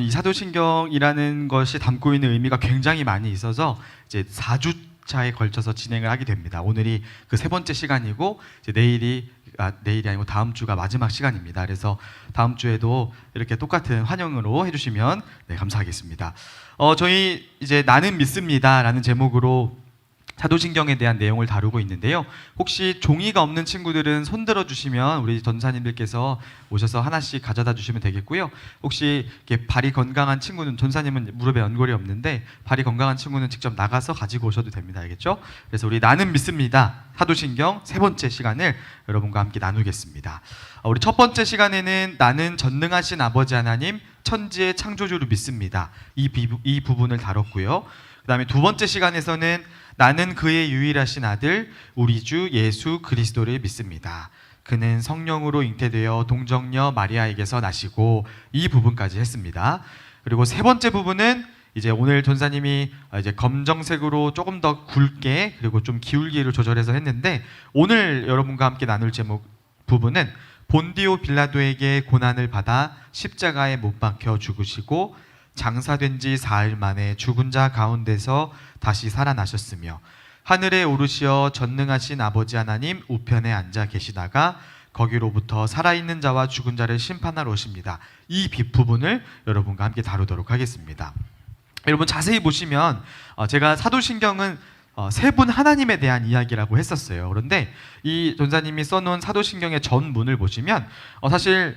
이 사도신경이라는 것이 담고 있는 의미가 굉장히 많이 있어서 이제 4주차에 걸쳐서 진행을 하게 됩니다. 오늘이 그 세 번째 시간이고 이제 내일이 아니고 다음 주가 마지막 시간입니다. 그래서 다음 주에도 이렇게 똑같은 환영으로 해주시면 감사하겠습니다. 저희 이제 나는 믿습니다라는 제목으로 사도신경에 대한 내용을 다루고 있는데요. 혹시 종이가 없는 친구들은 손 들어주시면 우리 전사님들께서 오셔서 하나씩 가져다 주시면 되겠고요. 혹시 이렇게 발이 건강한 친구는, 전사님은 무릎에 연골이 없는데 발이 건강한 친구는 직접 나가서 가지고 오셔도 됩니다. 알겠죠? 그래서 우리 나는 믿습니다. 사도신경 세 번째 시간을 여러분과 함께 나누겠습니다. 우리 첫 번째 시간에는 나는 전능하신 아버지 하나님 천지의 창조주를 믿습니다. 이 부분을 다뤘고요. 그 다음에 두 번째 시간에서는 나는 그의 유일하신 아들 우리 주 예수 그리스도를 믿습니다. 그는 성령으로 잉태되어 동정녀 마리아에게서 나시고, 이 부분까지 했습니다. 그리고 세 번째 부분은 이제 오늘 전사님이 이제 검정색으로 조금 더 굵게 그리고 좀 기울기를 조절해서 했는데, 오늘 여러분과 함께 나눌 제목 부분은 본디오 빌라도에게 고난을 받아 십자가에 못 박혀 죽으시고 장사된 지 사흘 만에 죽은 자 가운데서 다시 살아나셨으며 하늘에 오르시어 전능하신 아버지 하나님 우편에 앉아 계시다가 거기로부터 살아있는 자와 죽은 자를 심판하러 오십니다. 이 부분을 여러분과 함께 다루도록 하겠습니다. 여러분 자세히 보시면 제가 사도신경은 세 분 하나님에 대한 이야기라고 했었어요. 그런데 이 전사님이 써놓은 사도신경의 전문을 보시면 사실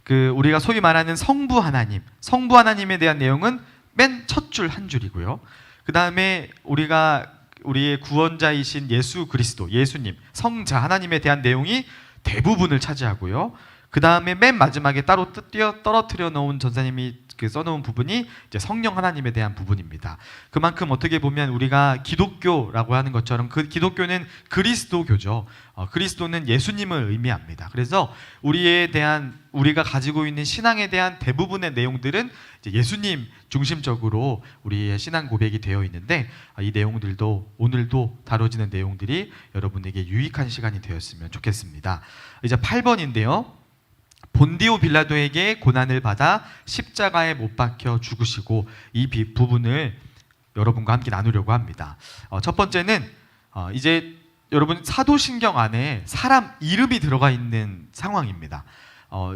우리가 소위 말하는 성부 하나님에 대한 내용은 맨 첫 줄 한 줄이고요. 그 다음에 우리의 구원자이신 예수 그리스도, 예수님, 성자 하나님에 대한 내용이 대부분을 차지하고요. 그 다음에 맨 마지막에 따로 떨어뜨려 놓은 전사님이 써놓은 부분이 이제 성령 하나님에 대한 부분입니다. 그만큼 어떻게 보면 우리가 기독교라고 하는 것처럼 그 기독교는 그리스도교죠. 그리스도는 예수님을 의미합니다. 그래서 우리가 가지고 있는 신앙에 대한 대부분의 내용들은 이제 예수님 중심적으로 우리의 신앙 고백이 되어 있는데, 이 내용들도 오늘도 다뤄지는 내용들이 여러분에게 유익한 시간이 되었으면 좋겠습니다. 이제 8번인데요. 본디오 빌라도에게 고난을 받아 십자가에 못 박혀 죽으시고, 이 부분을 여러분과 함께 나누려고 합니다. 첫 번째는 이제 여러분 사도신경 안에 사람 이름이 들어가 있는 상황입니다.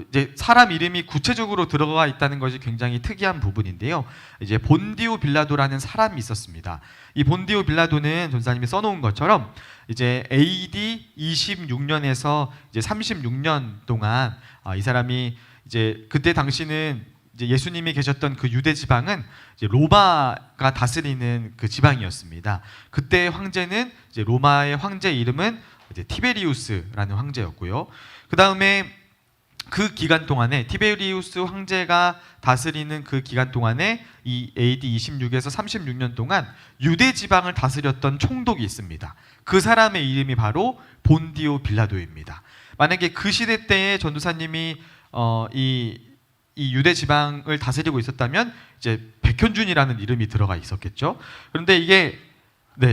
이제 사람 이름이 구체적으로 들어가 있다는 것이 굉장히 특이한 부분인데요. 이제 본디오 빌라도라는 사람이 있었습니다. 이 본디오 빌라도는 전사님이 써놓은 것처럼 이제 AD 26년에서 이제 36년 동안 이 사람이 이제 그때 당시는 이제 예수님이 계셨던 그 유대 지방은 이제 로마가 다스리는 그 지방이었습니다. 그때 황제는 이제 로마의 황제 이름은 이제 티베리우스라는 황제였고요. 그 다음에 그 기간 동안에 티베리우스 황제가 다스리는 그 기간 동안에 이 AD 26에서 36년 동안 유대 지방을 다스렸던 총독이 있습니다. 그 사람의 이름이 바로 본디오 빌라도입니다. 만약에 그 시대 때에 전도사님이 이 유대 지방을 다스리고 있었다면 이제 백현준이라는 이름이 들어가 있었겠죠. 그런데 이게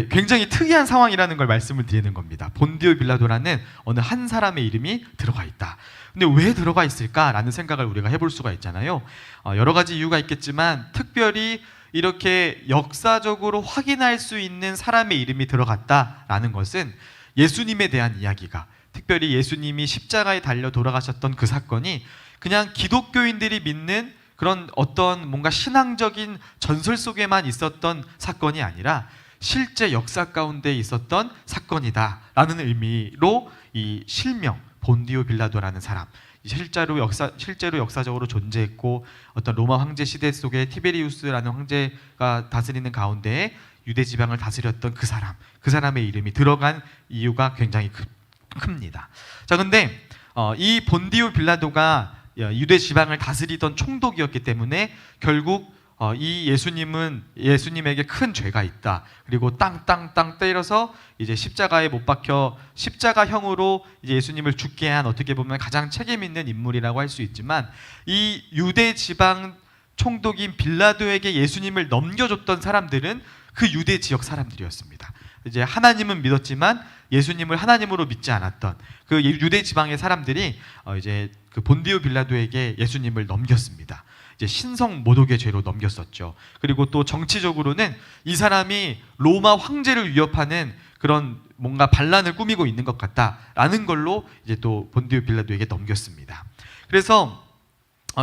굉장히 특이한 상황이라는 걸 말씀을 드리는 겁니다. 본디오 빌라도라는 어느 한 사람의 이름이 들어가 있다. 근데 왜 들어가 있을까라는 생각을 우리가 해볼 수가 있잖아요. 여러 가지 이유가 있겠지만 특별히 이렇게 역사적으로 확인할 수 있는 사람의 이름이 들어갔다라는 것은 예수님에 대한 이야기가, 특별히 예수님이 십자가에 달려 돌아가셨던 그 사건이 그냥 기독교인들이 믿는 그런 어떤 뭔가 신앙적인 전설 속에만 있었던 사건이 아니라 실제 역사 가운데 있었던 사건이다라는 의미로 이 실명 본디오 빌라도라는 사람, 실제로 역사적으로 존재했고 어떤 로마 황제 시대 속에 티베리우스라는 황제가 다스리는 가운데 유대 지방을 다스렸던 그 사람의 이름이 들어간 이유가 굉장히 큽니다. 자, 근데 이 본디오 빌라도가 유대 지방을 다스리던 총독이었기 때문에 결국 이 예수님에게 큰 죄가 있다. 그리고 땅 때려서 이제 십자가에 못 박혀 십자가형으로 이제 예수님을 죽게 한 어떻게 보면 가장 책임 있는 인물이라고 할 수 있지만, 이 유대 지방 총독인 빌라도에게 예수님을 넘겨줬던 사람들은 그 유대 지역 사람들이었습니다. 이제 하나님은 믿었지만 예수님을 하나님으로 믿지 않았던 그 유대 지방의 사람들이 이제 그 본디오 빌라도에게 예수님을 넘겼습니다. 이제 신성 모독의 죄로 넘겼었죠. 그리고 또 정치적으로는 이 사람이 로마 황제를 위협하는 그런 뭔가 반란을 꾸미고 있는 것 같다라는 걸로 이제 또 본디오 빌라도에게 넘겼습니다. 그래서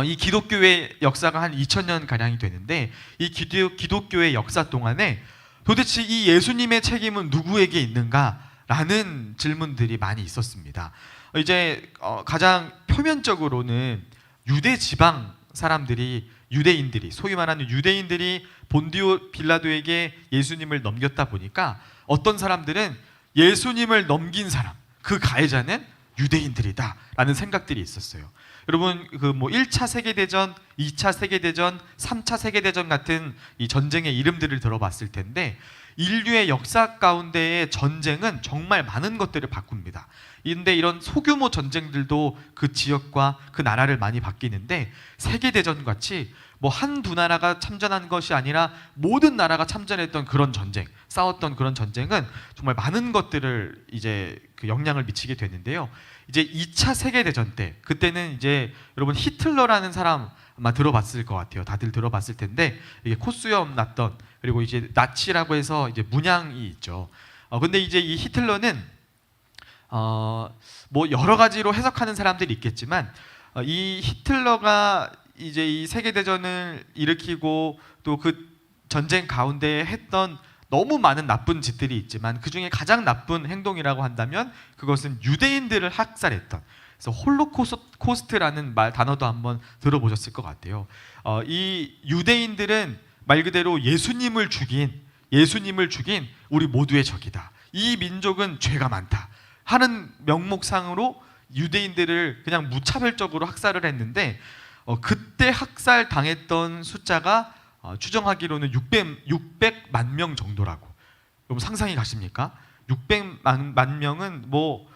이 기독교의 역사가 한 2000년 가량이 되는데 이 기독교의 역사 동안에 도대체 이 예수님의 책임은 누구에게 있는가라는 질문들이 많이 있었습니다. 이제 가장 표면적으로는 유대 지방 사람들이, 유대인들이, 소위 말하는 유대인들이 본디오 빌라도에게 예수님을 넘겼다 보니까 어떤 사람들은 예수님을 넘긴 사람, 그 가해자는 유대인들이다라는 생각들이 있었어요. 여러분 그 뭐 1차 세계대전, 2차 세계대전, 3차 세계대전 같은 이 전쟁의 이름들을 들어봤을 텐데 인류의 역사 가운데의 전쟁은 정말 많은 것들을 바꿉니다. 그런데 이런 소규모 전쟁들도 그 지역과 그 나라를 많이 바뀌는데 세계대전 같이 뭐 한두 나라가 참전한 것이 아니라 모든 나라가 참전했던 그런 전쟁, 싸웠던 그런 전쟁은 정말 많은 것들을 이제 그 영향을 미치게 되는데요. 이제 2차 세계대전 때, 그때는 이제 여러분 히틀러라는 사람 아마 들어봤을 것 같아요. 다들 들어봤을 텐데 이게 콧수염 났던, 그리고 이제 나치라고 해서 이제 문양이 있죠. 근데 이제 이 히틀러는 뭐 여러 가지로 해석하는 사람들이 있겠지만 이 히틀러가 이제 이 세계대전을 일으키고 또 그 전쟁 가운데 했던 너무 많은 나쁜 짓들이 있지만 그 중에 가장 나쁜 행동이라고 한다면 그것은 유대인들을 학살했던, 그래서 홀로코스트라는 단어도 한번 들어보셨을 것 같아요. 이 유대인들은 말 그대로 예수님을 죽인 우리 모두의 적이다. 이 민족은 죄가 많다 하는 명목상으로 유대인들을 그냥 무차별적으로 학살을 했는데 그때 학살 당했던 숫자가 추정하기로는 600만 명 정도라고. 여러분 상상이 가십니까? 600만 명은 뭐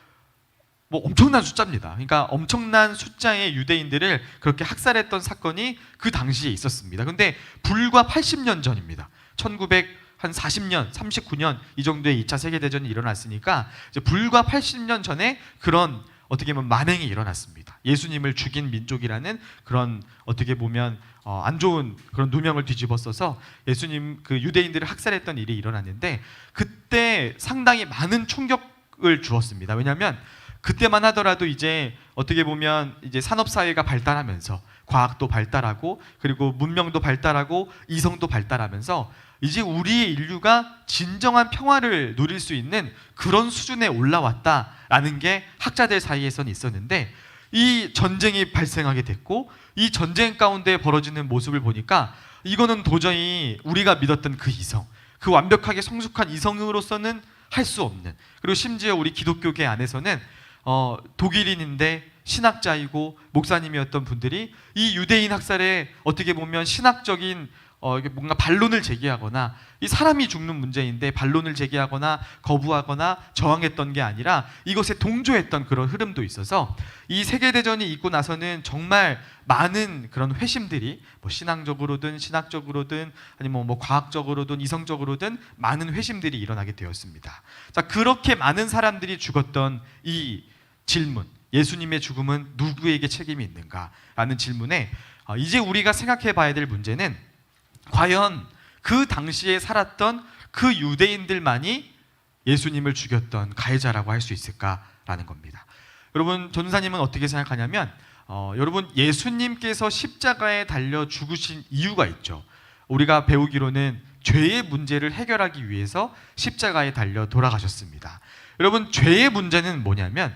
엄청난 숫자입니다. 그러니까 엄청난 숫자의 유대인들을 그렇게 학살했던 사건이 그 당시에 있었습니다. 근데 불과 80년 전입니다. 1940년, 39년 이 정도의 2차 세계대전이 일어났으니까 이제 불과 80년 전에 그런 어떻게 보면 만행이 일어났습니다. 예수님을 죽인 민족이라는 그런 어떻게 보면 안 좋은 그런 누명을 뒤집어 써서 예수님 그 유대인들을 학살했던 일이 일어났는데 그때 상당히 많은 충격을 주었습니다. 왜냐하면 그때만 하더라도 이제 어떻게 보면 이제 산업 사회가 발달하면서 과학도 발달하고 그리고 문명도 발달하고 이성도 발달하면서 이제 우리의 인류가 진정한 평화를 누릴 수 있는 그런 수준에 올라왔다라는 게 학자들 사이에서는 있었는데 이 전쟁이 발생하게 됐고 이 전쟁 가운데 벌어지는 모습을 보니까 이거는 도저히 우리가 믿었던 그 이성, 그 완벽하게 성숙한 이성으로서는 할 수 없는, 그리고 심지어 우리 기독교계 안에서는 독일인인데 신학자이고 목사님이었던 분들이 이 유대인 학살에 어떻게 보면 신학적인 뭔가 반론을 제기하거나 이 사람이 죽는 문제인데 반론을 제기하거나 거부하거나 저항했던 게 아니라 이것에 동조했던 그런 흐름도 있어서 이 세계대전이 있고 나서는 정말 많은 그런 회심들이 뭐 신앙적으로든 신학적으로든 아니면 뭐 과학적으로든 이성적으로든 많은 회심들이 일어나게 되었습니다. 자, 그렇게 많은 사람들이 죽었던 이 질문, 예수님의 죽음은 누구에게 책임이 있는가라는 질문에 이제 우리가 생각해 봐야 될 문제는 과연 그 당시에 살았던 그 유대인들만이 예수님을 죽였던 가해자라고 할 수 있을까라는 겁니다. 여러분 전도사님은 어떻게 생각하냐면 여러분 예수님께서 십자가에 달려 죽으신 이유가 있죠. 우리가 배우기로는 죄의 문제를 해결하기 위해서 십자가에 달려 돌아가셨습니다. 여러분 죄의 문제는 뭐냐면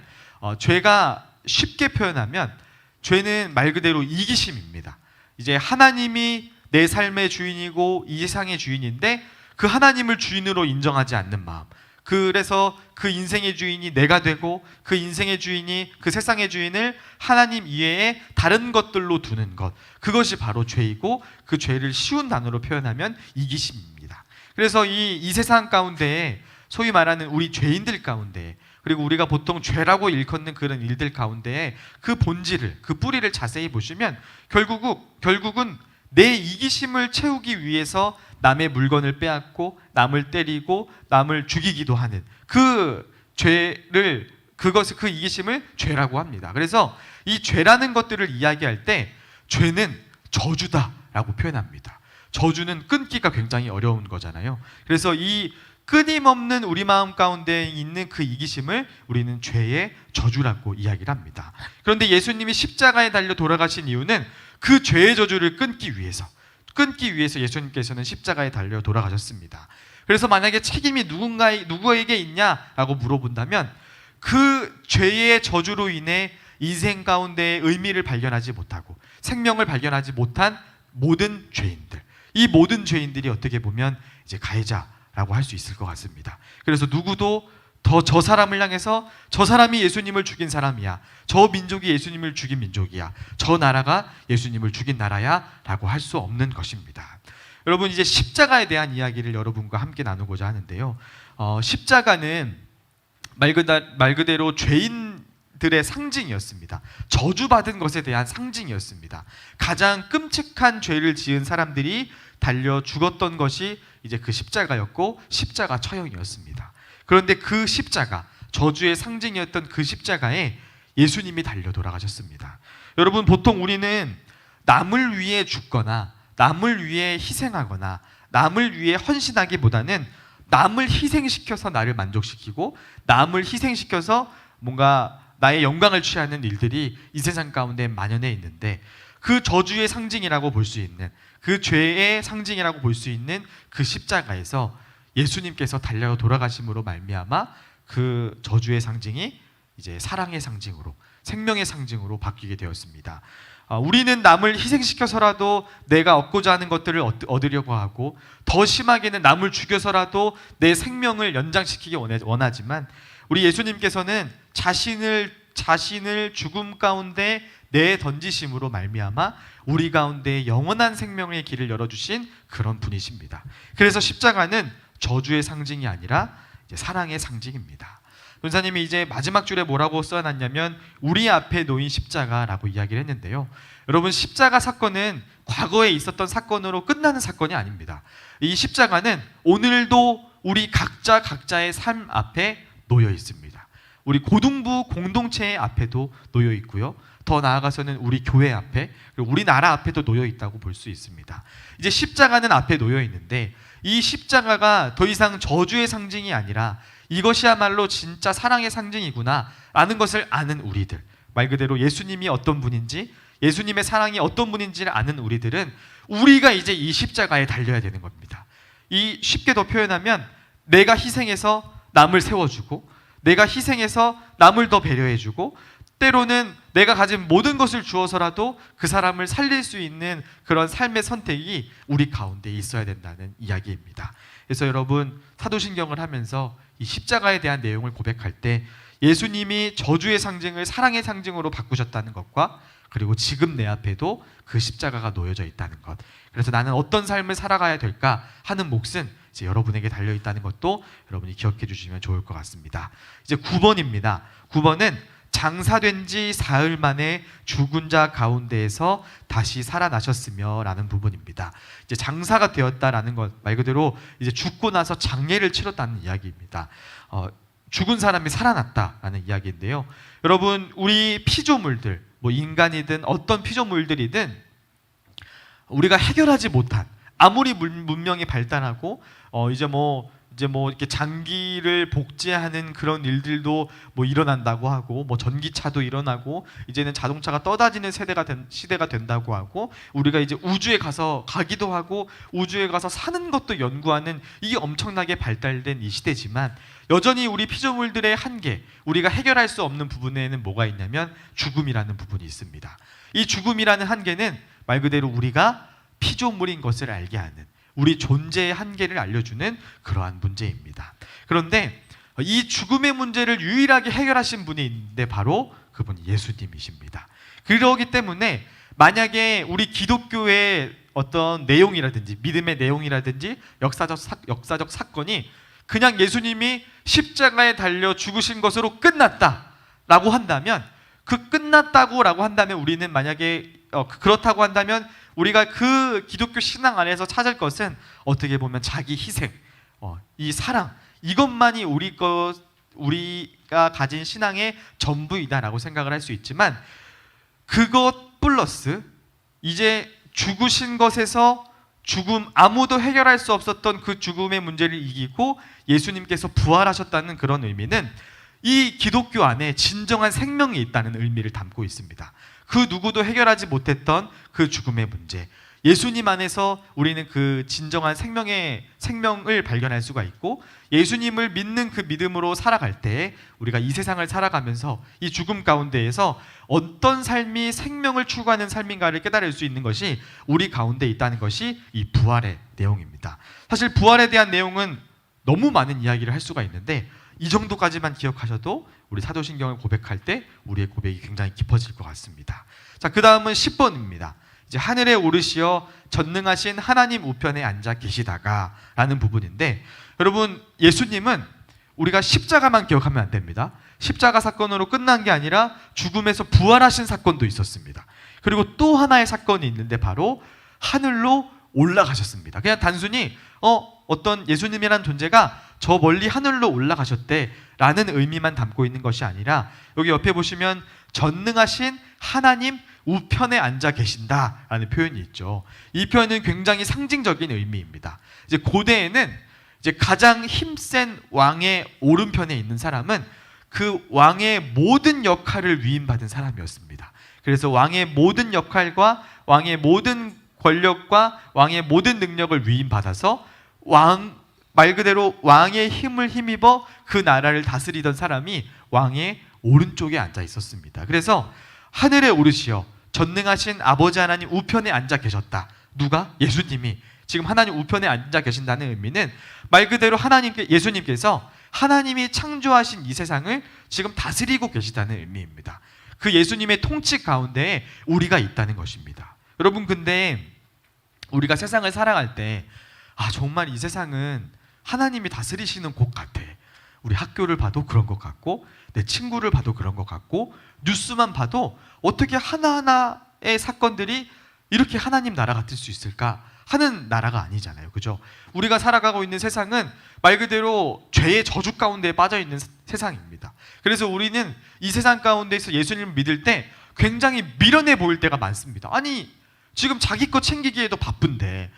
죄가 쉽게 표현하면 죄는 말 그대로 이기심입니다. 이제 하나님이 내 삶의 주인이고 이 세상의 주인인데 그 하나님을 주인으로 인정하지 않는 마음, 그래서 그 인생의 주인이 내가 되고 그 인생의 주인이 그 세상의 주인을 하나님 이외에 다른 것들로 두는 것, 그것이 바로 죄이고 그 죄를 쉬운 단어로 표현하면 이기심입니다. 그래서 이 세상 가운데에 소위 말하는 우리 죄인들 가운데, 그리고 우리가 보통 죄라고 일컫는 그런 일들 가운데에 그 본질을, 그 뿌리를 자세히 보시면 결국은 내 이기심을 채우기 위해서 남의 물건을 빼앗고 남을 때리고 남을 죽이기도 하는 그 죄를, 그 이기심을 죄라고 합니다. 그래서 이 죄라는 것들을 이야기할 때 죄는 저주다라고 표현합니다. 저주는 끊기가 굉장히 어려운 거잖아요. 그래서 이 끊임없는 우리 마음 가운데 있는 그 이기심을 우리는 죄의 저주라고 이야기를 합니다. 그런데 예수님이 십자가에 달려 돌아가신 이유는 그 죄의 저주를 끊기 위해서 예수님께서는 십자가에 달려 돌아가셨습니다. 그래서 만약에 책임이 누구에게 있냐라고 물어본다면 그 죄의 저주로 인해 인생 가운데 의미를 발견하지 못하고 생명을 발견하지 못한 모든 죄인들, 이 모든 죄인들이 어떻게 보면 이제 가해자라고 할 수 있을 것 같습니다. 그래서 누구도 더 저 사람을 향해서 저 사람이 예수님을 죽인 사람이야, 저 민족이 예수님을 죽인 민족이야, 저 나라가 예수님을 죽인 나라야 라고 할 수 없는 것입니다. 여러분, 이제 십자가에 대한 이야기를 여러분과 함께 나누고자 하는데요. 십자가는 말 그대로 죄인들의 상징이었습니다. 저주받은 것에 대한 상징이었습니다. 가장 끔찍한 죄를 지은 사람들이 달려 죽었던 것이 이제 그 십자가였고 십자가 처형이었습니다. 그런데 그 십자가, 저주의 상징이었던 그 십자가에 예수님이 달려 돌아가셨습니다. 여러분, 보통 우리는 남을 위해 죽거나 남을 위해 희생하거나 남을 위해 헌신하기보다는 남을 희생시켜서 나를 만족시키고 남을 희생시켜서 뭔가 나의 영광을 취하는 일들이 이 세상 가운데 만연해 있는데, 그 저주의 상징이라고 볼 수 있는, 그 죄의 상징이라고 볼 수 있는 그 십자가에서 예수님께서 달려 돌아가심으로 말미암아 그 저주의 상징이 이제 사랑의 상징으로, 생명의 상징으로 바뀌게 되었습니다. 우리는 남을 희생시켜서라도 내가 얻고자 하는 것들을 얻으려고 하고, 더 심하게는 남을 죽여서라도 내 생명을 연장시키기 원하지만, 우리 예수님께서는 자신을 죽음 가운데 내던지심으로 말미암아 우리 가운데 영원한 생명의 길을 열어주신 그런 분이십니다. 그래서 십자가는 저주의 상징이 아니라 이제 사랑의 상징입니다. 권사님이 이제 마지막 줄에 뭐라고 써놨냐면 우리 앞에 놓인 십자가라고 이야기를 했는데요. 여러분, 십자가 사건은 과거에 있었던 사건으로 끝나는 사건이 아닙니다. 이 십자가는 오늘도 우리 각자의 삶 앞에 놓여 있습니다. 우리 고등부 공동체 앞에도 놓여 있고요. 더 나아가서는 우리 교회 앞에, 그리고 우리나라 앞에도 놓여 있다고 볼 수 있습니다. 이제 십자가는 앞에 놓여 있는데, 이 십자가가 더 이상 저주의 상징이 아니라 이것이야말로 진짜 사랑의 상징이구나 라는 것을 아는 우리들, 말 그대로 예수님이 어떤 분인지, 예수님의 사랑이 어떤 분인지를 아는 우리들은 우리가 이제 이 십자가에 달려야 되는 겁니다. 이 쉽게 더 표현하면 내가 희생해서 남을 세워주고, 내가 희생해서 남을 더 배려해주고, 때로는 내가 가진 모든 것을 주어서라도 그 사람을 살릴 수 있는 그런 삶의 선택이 우리 가운데 있어야 된다는 이야기입니다. 그래서 여러분, 사도신경을 하면서 이 십자가에 대한 내용을 고백할 때 예수님이 저주의 상징을 사랑의 상징으로 바꾸셨다는 것과, 그리고 지금 내 앞에도 그 십자가가 놓여져 있다는 것, 그래서 나는 어떤 삶을 살아가야 될까 하는 몫은 이제 여러분에게 달려있다는 것도 여러분이 기억해 주시면 좋을 것 같습니다. 이제 9번입니다. 9번은 장사된 지 사흘 만에 죽은 자 가운데에서 다시 살아나셨으며 라는 부분입니다. 이제 장사가 되었다라는 것, 말 그대로 이제 죽고 나서 장례를 치렀다는 이야기입니다. 죽은 사람이 살아났다라는 이야기인데요. 여러분, 우리 피조물들, 뭐 인간이든 어떤 피조물들이든 우리가 해결하지 못한, 아무리 문명이 발달하고 이제 뭐 이렇게 장기를 복제하는 그런 일들도 뭐 일어난다고 하고, 뭐 전기차도 일어나고, 이제는 자동차가 떠다니는 시대가 된다고 하고, 우리가 이제 우주에 가기도 하고 우주에 가서 사는 것도 연구하는 이 엄청나게 발달된 이 시대지만, 여전히 우리 피조물들의 한계, 우리가 해결할 수 없는 부분에는 뭐가 있냐면 죽음이라는 부분이 있습니다. 이 죽음이라는 한계는 말 그대로 우리가 피조물인 것을 알게 하는, 우리 존재의 한계를 알려주는 그러한 문제입니다. 그런데 이 죽음의 문제를 유일하게 해결하신 분이 있는데 바로 그분이 예수님이십니다. 그러기 때문에 만약에 우리 기독교의 어떤 내용이라든지 믿음의 내용이라든지 역사적 사건이 그냥 예수님이 십자가에 달려 죽으신 것으로 끝났다라고 한다면, 끝났다고라고 한다면 우리는 만약에 그렇다고 한다면 우리가 그 기독교 신앙 안에서 찾을 것은 어떻게 보면 자기 희생, 이 사랑, 이것만이 우리가 가진 신앙의 전부이다라고 생각을 할 수 있지만, 그것 플러스 이제 죽으신 것에서 죽음, 아무도 해결할 수 없었던 그 죽음의 문제를 이기고 예수님께서 부활하셨다는 그런 의미는 이 기독교 안에 진정한 생명이 있다는 의미를 담고 있습니다. 그 누구도 해결하지 못했던 그 죽음의 문제, 예수님 안에서 우리는 그 진정한 생명을 발견할 수가 있고, 예수님을 믿는 그 믿음으로 살아갈 때 우리가 이 세상을 살아가면서 이 죽음 가운데에서 어떤 삶이 생명을 추구하는 삶인가를 깨달을 수 있는 것이 우리 가운데 있다는 것이 이 부활의 내용입니다. 사실 부활에 대한 내용은 너무 많은 이야기를 할 수가 있는데 이 정도까지만 기억하셔도 우리 사도신경을 고백할 때 우리의 고백이 굉장히 깊어질 것 같습니다. 자, 그 다음은 10번입니다. 이제 하늘에 오르시어 전능하신 하나님 우편에 앉아 계시다가 라는 부분인데, 여러분 예수님은 우리가 십자가만 기억하면 안 됩니다. 십자가 사건으로 끝난 게 아니라 죽음에서 부활하신 사건도 있었습니다. 그리고 또 하나의 사건이 있는데 바로 하늘로 올라가셨습니다. 그냥 단순히 어떤 예수님이라는 존재가 저 멀리 하늘로 올라가셨대 라는 의미만 담고 있는 것이 아니라, 여기 옆에 보시면 전능하신 하나님 우편에 앉아 계신다라는 표현이 있죠. 이 표현은 굉장히 상징적인 의미입니다. 이제 고대에는 이제 가장 힘센 왕의 오른편에 있는 사람은 그 왕의 모든 역할을 위임받은 사람이었습니다. 그래서 왕의 모든 역할과 왕의 모든 권력과 왕의 모든 능력을 위임받아서 말 그대로 왕의 힘을 힘입어 그 나라를 다스리던 사람이 왕의 오른쪽에 앉아 있었습니다. 그래서 하늘에 오르시어 전능하신 아버지 하나님 우편에 앉아 계셨다. 누가? 예수님이 지금 하나님 우편에 앉아 계신다는 의미는 말 그대로 예수님께서 하나님이 창조하신 이 세상을 지금 다스리고 계시다는 의미입니다. 그 예수님의 통치 가운데에 우리가 있다는 것입니다. 여러분, 근데 우리가 세상을 살아갈 때 정말 이 세상은 하나님이 다스리시는 곳 같아. 우리 학교를 봐도 그런 것 같고, 내 친구를 봐도 그런 것 같고, 뉴스만 봐도 어떻게 하나하나의 사건들이 이렇게 하나님 나라 같을 수 있을까 하는 나라가 아니잖아요. 그죠? 우리가 살아가고 있는 세상은 말 그대로 죄의 저주 가운데 빠져 있는 세상입니다. 그래서 우리는 이 세상 가운데서 예수님을 믿을 때 굉장히 미련해 보일 때가 많습니다. 아니, 지금 자기 거 챙기기에도 바쁜데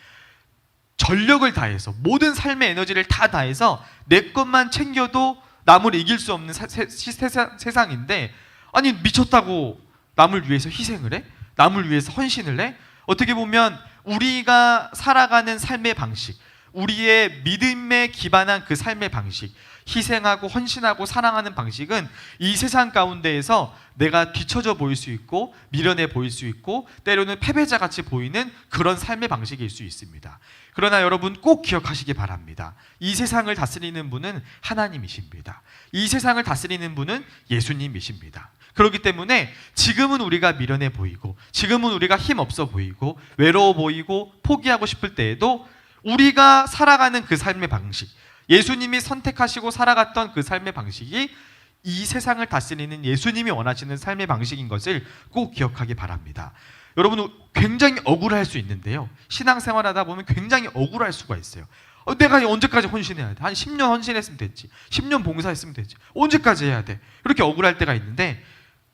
전력을 다해서 모든 삶의 에너지를 다 다해서 내 것만 챙겨도 남을 이길 수 없는 세상인데, 아니 미쳤다고 남을 위해서 희생을 해? 남을 위해서 헌신을 해? 어떻게 보면 우리가 살아가는 삶의 방식, 우리의 믿음에 기반한 그 삶의 방식, 희생하고 헌신하고 사랑하는 방식은 이 세상 가운데에서 내가 뒤처져 보일 수 있고 미련해 보일 수 있고 때로는 패배자같이 보이는 그런 삶의 방식일 수 있습니다. 그러나 여러분 꼭 기억하시기 바랍니다. 이 세상을 다스리는 분은 하나님이십니다. 이 세상을 다스리는 분은 예수님이십니다. 그렇기 때문에 지금은 우리가 미련해 보이고, 지금은 우리가 힘없어 보이고, 외로워 보이고, 포기하고 싶을 때에도 우리가 살아가는 그 삶의 방식, 예수님이 선택하시고 살아갔던 그 삶의 방식이 이 세상을 다스리는 예수님이 원하시는 삶의 방식인 것을 꼭 기억하기 바랍니다. 여러분, 굉장히 억울할 수 있는데요, 신앙생활하다 보면 굉장히 억울할 수가 있어요. 내가 언제까지 헌신해야 돼? 한 10년 헌신했으면 됐지, 10년 봉사했으면 됐지, 언제까지 해야 돼? 이렇게 억울할 때가 있는데,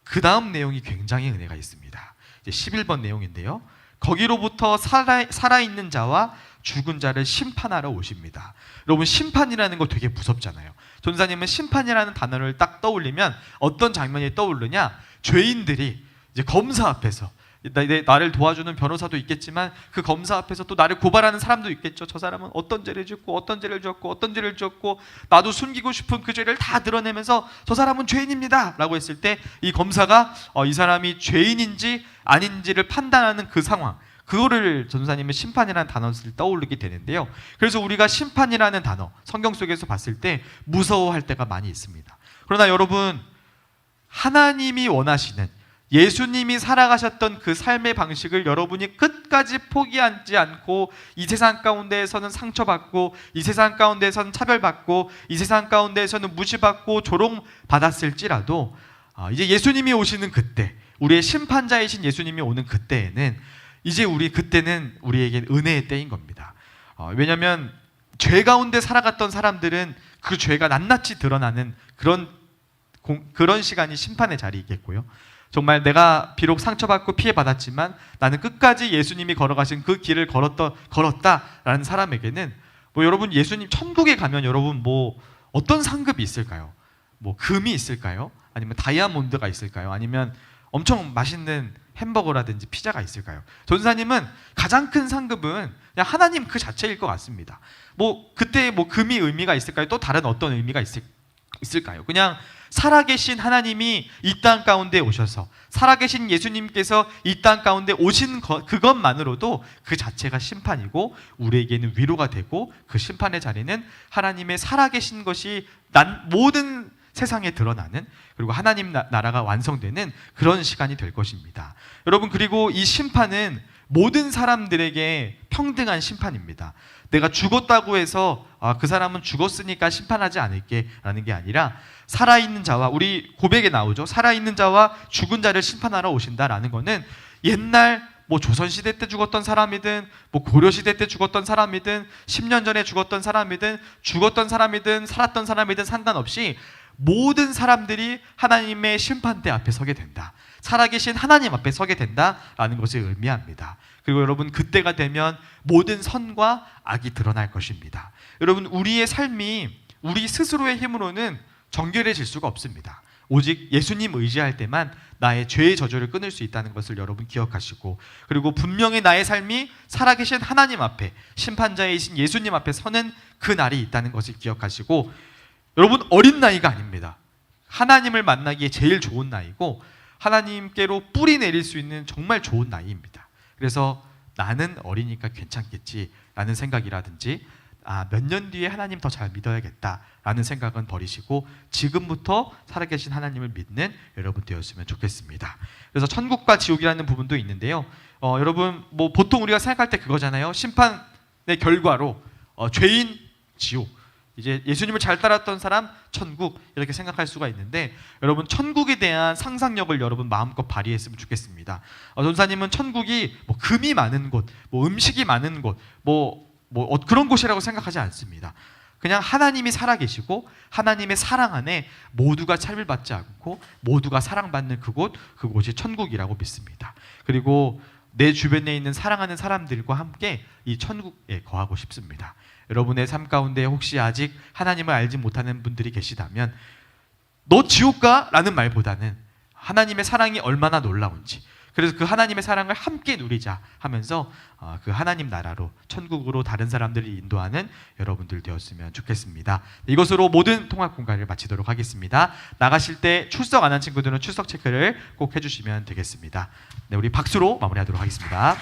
그 다음 내용이 굉장히 은혜가 있습니다. 이제 11번 내용인데요, 거기로부터 살아있는 자와 죽은 자를 심판하러 오십니다. 여러분, 심판이라는 거 되게 무섭잖아요. 전사님은 심판이라는 단어를 딱 떠올리면 어떤 장면이 떠오르냐? 죄인들이 이제 검사 앞에서, 나를 도와주는 변호사도 있겠지만 그 검사 앞에서 또 나를 고발하는 사람도 있겠죠. 저 사람은 어떤 죄를 짓고 어떤 죄를 지었고 어떤 죄를 지었고 나도 숨기고 싶은 그 죄를 다 드러내면서 저 사람은 죄인입니다 라고 했을 때 이 검사가 이 사람이 죄인인지 아닌지를 판단하는 그 상황, 그거를 전도사님은 심판이라는 단어를 떠올리게 되는데요. 그래서 우리가 심판이라는 단어 성경 속에서 봤을 때 무서워할 때가 많이 있습니다. 그러나 여러분, 하나님이 원하시는, 예수님이 살아가셨던 그 삶의 방식을 여러분이 끝까지 포기하지 않고 이 세상 가운데에서는 상처받고, 이 세상 가운데에서는 차별받고, 이 세상 가운데에서는 무시받고 조롱받았을지라도 이제 예수님이 오시는 그때, 우리의 심판자이신 예수님이 오는 그때에는 이제 그때는 우리에게 은혜의 때인 겁니다. 왜냐하면 죄 가운데 살아갔던 사람들은 그 죄가 낱낱이 드러나는 그런 시간이 심판의 자리이겠고요. 정말 내가 비록 상처받고 피해받았지만 나는 끝까지 예수님이 걸어가신 그 길을 걸었다라는 사람에게는 뭐 여러분 예수님 천국에 가면 여러분 뭐 어떤 상급이 있을까요? 뭐 금이 있을까요? 아니면 다이아몬드가 있을까요? 아니면 엄청 맛있는 햄버거라든지 피자가 있을까요? 전사님은 가장 큰 상급은 그냥 하나님 그 자체일 것 같습니다. 뭐 그때 뭐 금이 의미가 있을까요? 또 다른 어떤 의미가 있을까요? 그냥 살아계신 하나님이 이 땅 가운데 오셔서 살아계신 예수님께서 이 땅 가운데 오신 그것만으로도 그 자체가 심판이고 우리에게는 위로가 되고 그 심판의 자리는 하나님의 살아계신 것이 모든 세상에 드러나는 그리고 하나님 나라가 완성되는 그런 시간이 될 것입니다. 여러분 그리고 이 심판은 모든 사람들에게 평등한 심판입니다. 내가 죽었다고 해서 그 사람은 죽었으니까 심판하지 않을게 라는 게 아니라 살아있는 자와 우리 고백에 나오죠. 살아있는 자와 죽은 자를 심판하러 오신다라는 거는 옛날 뭐 조선시대 때 죽었던 사람이든 뭐 고려시대 때 죽었던 사람이든 10년 전에 죽었던 사람이든 죽었던 사람이든 살았던 사람이든 상관없이 모든 사람들이 하나님의 심판대 앞에 서게 된다. 살아계신 하나님 앞에 서게 된다라는 것을 의미합니다. 그리고 여러분 그때가 되면 모든 선과 악이 드러날 것입니다. 여러분 우리의 삶이 우리 스스로의 힘으로는 정결해질 수가 없습니다. 오직 예수님 의지할 때만 나의 죄의 저주를 끊을 수 있다는 것을 여러분 기억하시고 그리고 분명히 나의 삶이 살아계신 하나님 앞에 심판자이신 예수님 앞에 서는 그 날이 있다는 것을 기억하시고 여러분 어린 나이가 아닙니다. 하나님을 만나기에 제일 좋은 나이고 하나님께로 뿌리 내릴 수 있는 정말 좋은 나이입니다. 그래서 나는 어리니까 괜찮겠지라는 생각이라든지 몇 년 뒤에 하나님 더 잘 믿어야겠다라는 생각은 버리시고 지금부터 살아계신 하나님을 믿는 여러분 되었으면 좋겠습니다. 그래서 천국과 지옥이라는 부분도 있는데요. 여러분 뭐 보통 우리가 생각할 때 그거잖아요. 심판의 결과로 죄인 지옥, 이제 예수님을 잘 따랐던 사람 천국 이렇게 생각할 수가 있는데 여러분 천국에 대한 상상력을 여러분 마음껏 발휘했으면 좋겠습니다. 전사님은 천국이 뭐 금이 많은 곳, 뭐 음식이 많은 곳, 그런 곳이라고 생각하지 않습니다. 그냥 하나님이 살아계시고 하나님의 사랑 안에 모두가 차별받지 않고 모두가 사랑받는 그곳이 천국이라고 믿습니다. 그리고 내 주변에 있는 사랑하는 사람들과 함께 이 천국에 거하고 싶습니다. 여러분의 삶 가운데 혹시 아직 하나님을 알지 못하는 분들이 계시다면 너 지옥 가? 라는 말보다는 하나님의 사랑이 얼마나 놀라운지 그래서 그 하나님의 사랑을 함께 누리자 하면서 그 하나님 나라로 천국으로 다른 사람들을 인도하는 여러분들 되었으면 좋겠습니다. 이것으로 모든 통합 공간을 마치도록 하겠습니다. 나가실 때 출석 안 한 친구들은 출석 체크를 꼭 해주시면 되겠습니다. 네, 우리 박수로 마무리하도록 하겠습니다.